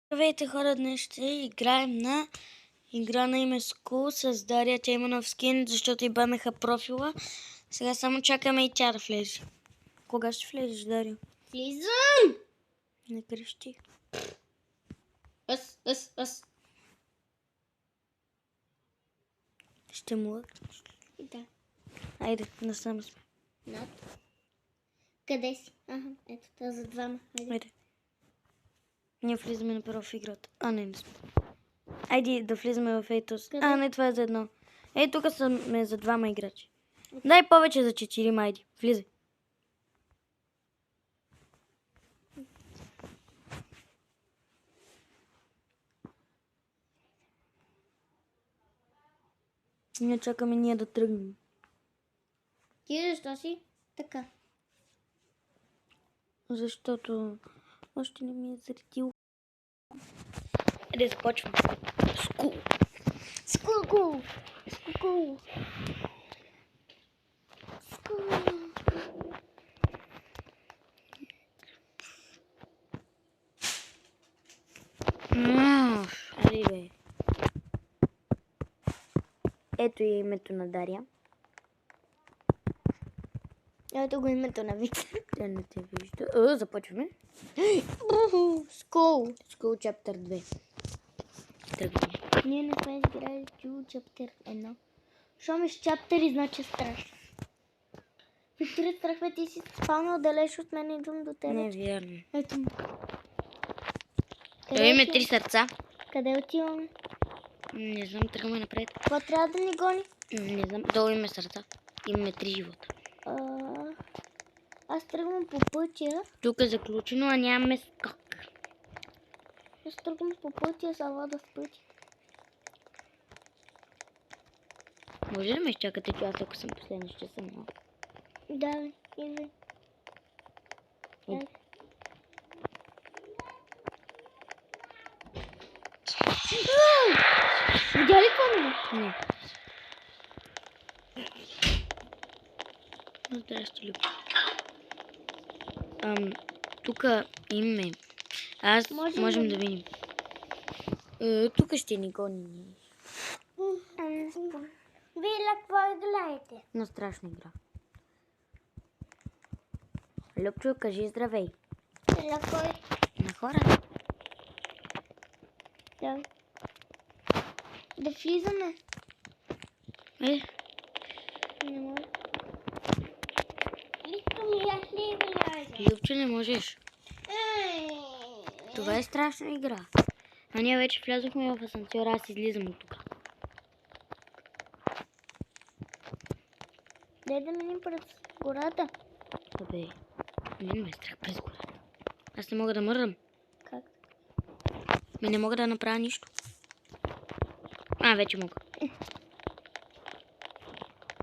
Здравейте хора, днес ще играем на игра на име School с Дария. Тя има нов скин, защото й банаха профила. Сега само чакаме и тя да влезе. Кога ще влезеш, Дарио? Влизам! Не крещи. Аз. Ще му лъкнеш. Да. Айде, насам сме. Над. Къде си? Ага, ето това за двама. Айде. Ние влизаме направо в играта. Не сме. Айде да влизаме в Ейтос. Не, това е за едно. Ей, тук сме за двама играчи. Дай повече за 4, айде. Влизай. Ние чакаме ние да тръгнем. Ти защо си? Така. Защото още не ми е заредил. Айде започвам. Скул. Айде бе. Ето е името на Дария. Ето го името на Виктор. Тя не те вижда. Започваме. Скул. School Chapter 2. Тръгваме. Ние не сме изиграли Chapter 1. Що ми с Chapter значи страшно. Виктор, страхве, ти си спалнал далеч от мен и идвам до тебе. Не, вярно. Ето му. Има 3 сърца. Къде отиваме? Не знам, тръгваме напред. Какво трябва да ни гони? Не знам, долу има сърца. Имаме 3 живота. Аз тръгвам по пътя. Тук е заключено, а нямаме скок. Аз тръгвам по пътя, завода в пътя. Може ли ме изчакате, че аз ако съм последен, ще съм малко? Да, иди. Видя ли какво ми? Не. Здрасти, Люби. Тук имаме. Аз можем да видим. Тук ще ни гони. Вие какво гледате? На страшна игра. Любчо, кажи здравей. На кой? На хората. Да. Да влизаме. Не може. Любчо, не можеш. Това е страшна игра. А ние вече влязохме в асансьора, аз излизам от тук. Дай да минем през гората. Абе, не ме страх през гората. Аз не мога да мърдам. Как? Не мога да направя нищо. Вече мога.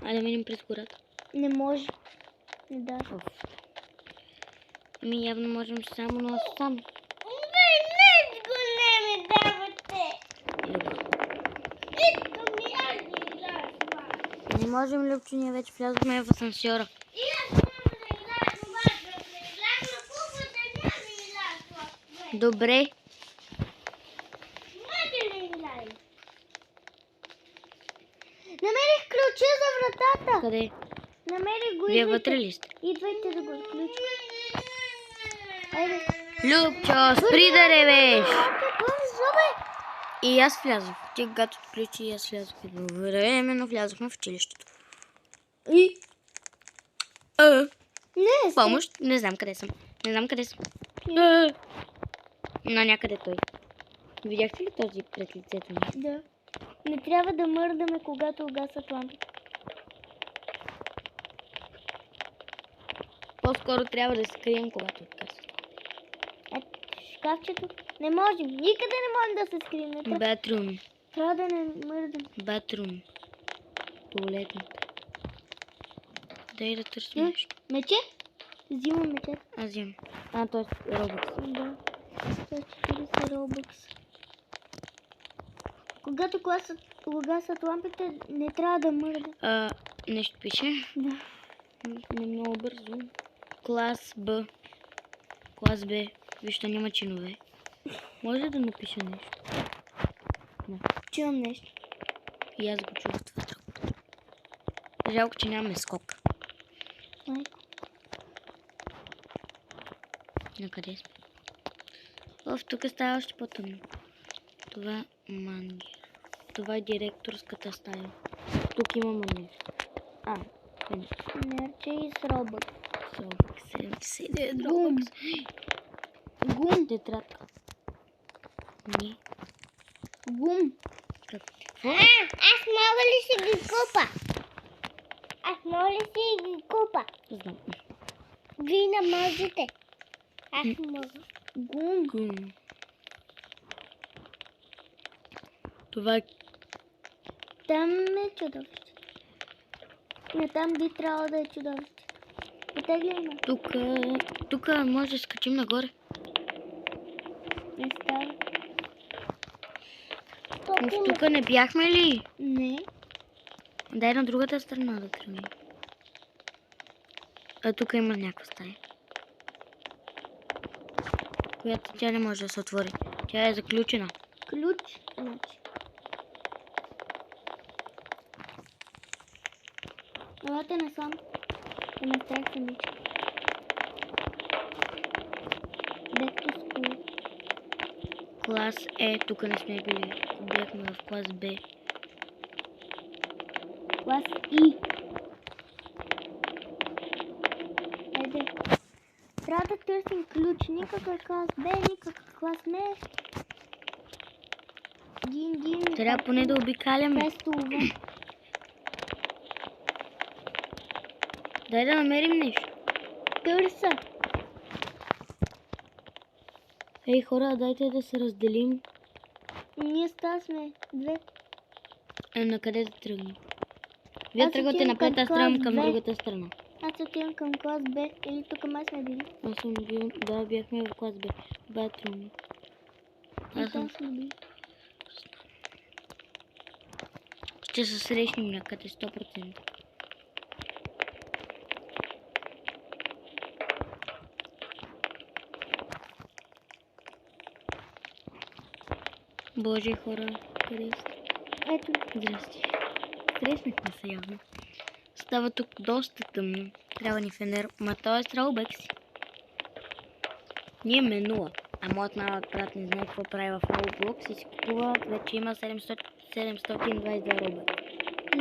Айде да минем през гората. Не може. Не да. Явно можем само на сам. Не ми давате. Не можем, Любчо, ние вече влязохме в асансьора. Добре. Намерих ключа за вратата. Къде? Намерих го. Вие вътре ли сте? Идвайте да го включим. Айде. Любчо, спри да ревеш. Зубе. И аз влязох. Ти когато отключи и аз влязох. Временно влязохме в училището. И? Не, помощ? Не знам къде съм. На някъде той. Видяхте ли този пред лицето ми? Да. Не трябва да мърдаме, когато угасат лампите. По-скоро трябва да се крием, когато откъсват. Шкафчето. Не можем. Никъде не можем да се скрием. Батрум. Трябва да не мърдам. Батрум. Туалетната. Дай да търсим нещо. Мече? Взимам мече. Аз взимам. Т.е. робокс. Да. 140 робокс. Когато угасат лампите, не трябва да мърда. Нещо пише. Да. Не много бързо. Клас Б. Клас Б. Вижте, няма чинове. Може да напиша нещо? Чувам нещо. И аз го чувствам това. Жалко, че нямаме скок. Майко. На къде сме? Тук става още по-тъмно. Това мангер. Това е директорската стая. Тук имаме нещо. Нерче и с робот. Робък 79 Гум. робъкс. Гум. Тетрадка. Не. Гум. Какво? Аз мога ли си ги купа? Аз мога ли си ги купа? Знам. Вие не можете. Аз мога. Гум. Гум. Това е... Там е чудовище. Не, там би трябвало да е чудовище. Потегли ме. Тук може да скачим нагоре. Не става. Тук не бяхме ли? Не. Дай на другата страна да тръгнем. Тук има някаква стая. Която тя не може да се отвори. Тя е заключена. Ключ. Значи. Елате насам. Да ме страх самичка. Back to school. Клас Е, тук не сме били. Бяхме в клас Б. Клас И. Айде. Трябва да търсим ключ. Никакъв клас Б, никакъв клас М. Дин. Трябва поне да обикаляме. Фестове. Дай да намерим нещо. Търса. Ей, хора, дайте да се разделим. Ние ста сме. Две. На къде да тръгнем? Вие Аз тръгвате отивам напред, към аз тръгвам клас към Б. другата страна. Аз отивам към клас Б. Или тук май сме били. Аз съм бил... Да, бяхме в клас Б. Батрум. И там сме били. Ще се срещнем някъде 100%. Боже, хора, къде сте? Ето. Здрасти. Срещнахме се явно. Става тук доста тъмно. Трябва ни фенер. Ма той е с Robux. Ние ме 0. А моят малък брат не знае какво прави в Roblox и си купува. Вече има 722 Robux.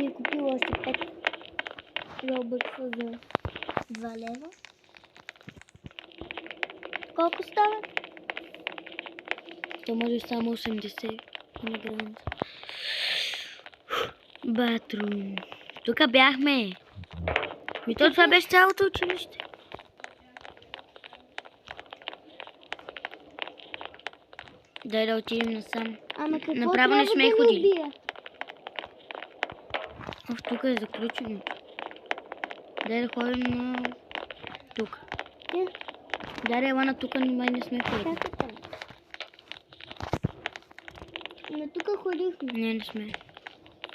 И е купил още 5 робъкса за 2 лева. Колко става? То може само 80 милиграма. Батрум. Тук бяхме. И то това беше цялото училище. Дай да отидем насам. Ама какво Направо не трябва сме да ни ходили. убия? Тук е заключено. Дай да ходим на... тук. Е, Дай ела тук, май не сме ходили. чакайте ме. Но тук ходихме. Не сме.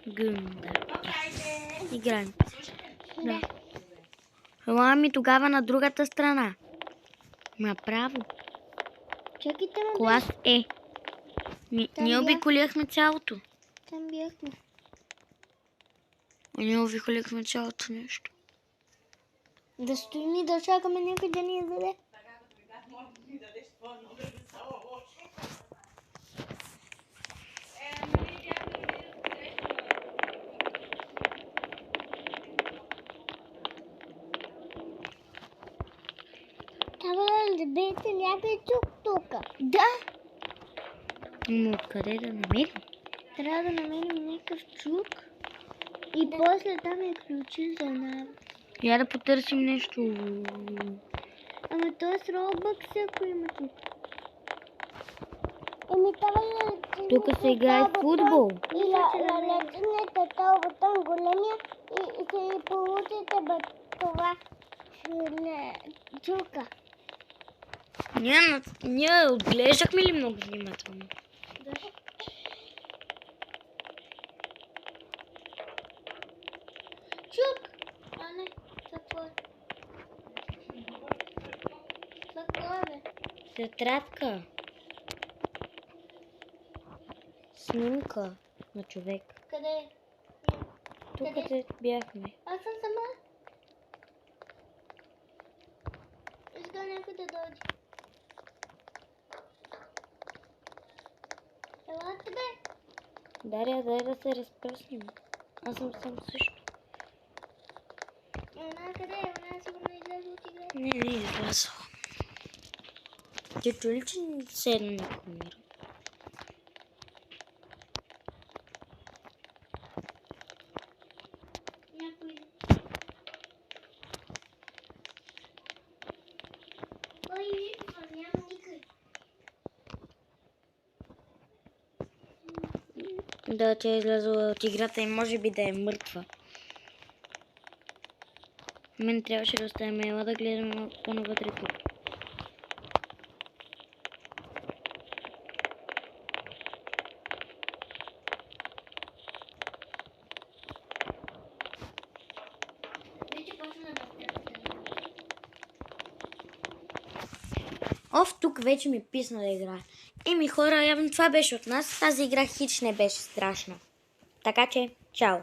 Гъм, да. Играем. Да. Ела ми тогава на другата страна. Направо. Чакайте ме. Клас Е. Там Ние бях. обиколяхме цялото. Там бяхме. Ние обиколяхме цялото нещо. Да стоим и да чакаме някой да ни я даде. Трябва да бейте някой чук тук. Да. Но откъде да намерим? Трябва да намерим някакъв чук. И после там е ключи за нас. Я да потърсим нещо. Ама той е с Robux, ако има тук. Еми това е... Тук се играе футбол. И налечнете този бутон големия и се получите това чука. Ние отглеждахме ли много внимателно? Да. Чук! А не, какво е? Какво е, бе? Тетрадка. снимка на човек. Къде е? Тук Къде? къде бяхме. Аз съм сама. Сега някой да дойде. Елате бе. Дария, дай да се разпръснем. Аз съм сам също. Она къде е? Она сигурно излезе от игра. Не е излязъл. Ти чу ли, че все едно не умира? Някой. Ой, няма никой. Да, тя е излязла от играта и може би да е мъртва. Мен трябваше да оставим Ела да гледаме по-навътре тук. Вече почна да разпръскам. Тук вече ми писна да играе. Еми хора, явно това беше от нас. Тази игра хич не беше страшна. Така че, чао!